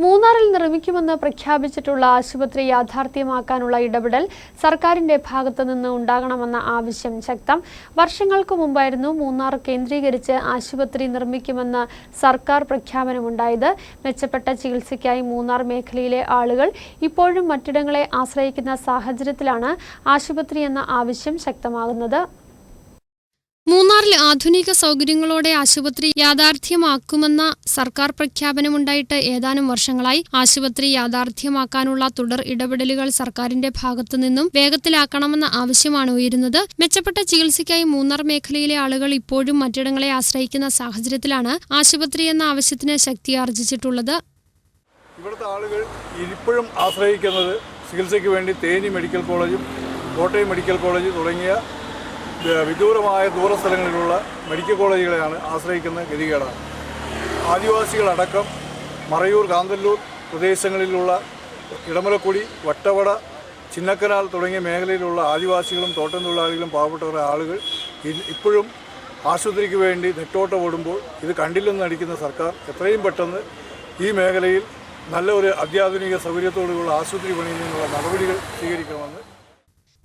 മൂന്നാറിൽ നിർമ്മിക്കുമെന്ന് പ്രഖ്യാപിച്ചിട്ടുള്ള ആശുപത്രി യാഥാർത്ഥ്യമാക്കാനുള്ള ഇടപെടൽ സർക്കാരിന്റെ ഭാഗത്തുനിന്ന് ഉണ്ടാകണമെന്ന ആവശ്യം ശക്തം. വർഷങ്ങൾക്ക് മുമ്പായിരുന്നു മൂന്നാർ കേന്ദ്രീകരിച്ച് ആശുപത്രി നിർമ്മിക്കുമെന്ന് സർക്കാർ പ്രഖ്യാപനമുണ്ടായത്. മെച്ചപ്പെട്ട ചികിത്സയ്ക്കായി മൂന്നാർ മേഖലയിലെ ആളുകൾ ഇപ്പോഴും മറ്റിടങ്ങളെ ആശ്രയിക്കുന്ന സാഹചര്യത്തിലാണ് ആശുപത്രി എന്ന ആവശ്യം ശക്തമാകുന്നത്. മൂന്നാറിൽ ആധുനിക സൗകര്യങ്ങളോടെ ആശുപത്രി യാഥാർത്ഥ്യമാക്കുമെന്ന സർക്കാർ പ്രഖ്യാപനമുണ്ടായിട്ട് ഏതാനും വർഷങ്ങളായി. ആശുപത്രി യാഥാർത്ഥ്യമാക്കാനുള്ള തുടർ ഇടപെടലുകൾ സർക്കാരിന്റെ ഭാഗത്തുനിന്നും വേഗത്തിലാക്കണമെന്ന ആവശ്യമാണ് ഉയരുന്നത്. മെച്ചപ്പെട്ട ചികിത്സയ്ക്കായി മൂന്നാർ മേഖലയിലെ ആളുകൾ ഇപ്പോഴും മറ്റിടങ്ങളെ ആശ്രയിക്കുന്ന സാഹചര്യത്തിലാണ് ആശുപത്രി എന്ന ആവശ്യത്തിന് ശക്തിയാർജിച്ചിട്ടുള്ളത്. ഇവിടുത്തെ ആളുകൾ ഇപ്പോഴും ആശ്രയിക്കുന്നത് ചികിത്സയ്ക്ക് വേണ്ടി തേനി മെഡിക്കൽ കോളേജും കോട്ടയം മെഡിക്കൽ കോളേജ് തുടങ്ങിയ വിദൂരമായ ദൂരസ്ഥലങ്ങളിലുള്ള മെഡിക്കൽ കോളേജുകളെയാണ് ആശ്രയിക്കുന്ന ഗതികേടാണ്. ആദിവാസികളടക്കം മറയൂർ, കാന്തല്ലൂർ പ്രദേശങ്ങളിലുള്ള ഇടമലക്കുടി, വട്ടവട, ചിന്നക്കനാൽ തുടങ്ങിയ മേഖലയിലുള്ള ആദിവാസികളും തോട്ടം തൊഴിലാളികളും പാവപ്പെട്ടവരുടെ ആളുകൾ ഇപ്പോഴും ആശുപത്രിക്ക് വേണ്ടി നെട്ടോട്ടം ഓടുമ്പോൾ ഇത് കണ്ടില്ലെന്ന് നടിക്കുന്ന സർക്കാർ എത്രയും പെട്ടെന്ന് ഈ മേഖലയിൽ നല്ല ഒരു അത്യാധുനിക സൗകര്യത്തോടുള്ള ആശുപത്രി പണിയുന്നതിനുള്ള നടപടികൾ സ്വീകരിക്കണമെന്ന്.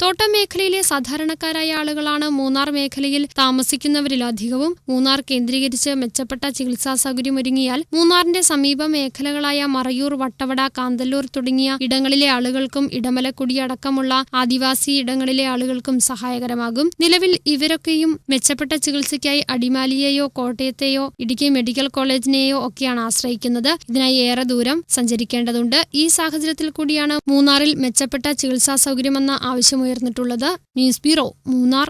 തോട്ടം മേഖലയിലെ സാധാരണക്കാരായ ആളുകളാണ് മൂന്നാർ മേഖലയിൽ താമസിക്കുന്നവരിലധികവും. മൂന്നാർ കേന്ദ്രീകരിച്ച് മെച്ചപ്പെട്ട ചികിത്സാ സൗകര്യം ഒരുങ്ങിയാൽ മൂന്നാറിന്റെ സമീപ മേഖലകളായ മറയൂർ, വട്ടവട, കാന്തല്ലൂർ തുടങ്ങിയ ഇടങ്ങളിലെ ആളുകൾക്കും ഇടമലക്കുടി അടക്കമുള്ള ആദിവാസി ഇടങ്ങളിലെ ആളുകൾക്കും സഹായകരമാകും. നിലവിൽ ഇവരൊക്കെയും മെച്ചപ്പെട്ട ചികിത്സയ്ക്കായി അടിമാലിയെയോ കോട്ടയത്തെയോ ഇടുക്കി മെഡിക്കൽ കോളേജിനെയോ ഒക്കെയാണ് ആശ്രയിക്കുന്നത്. ഇതിനായി ഏറെ ദൂരം സഞ്ചരിക്കേണ്ടതുണ്ട്. ഈ സാഹചര്യത്തിൽ കൂടിയാണ് മൂന്നാറിൽ മെച്ചപ്പെട്ട ചികിത്സാ സൗകര്യമെന്ന ആവശ്യമുയർന്നിട്ടുള്ളത്. News bureau, Munnar.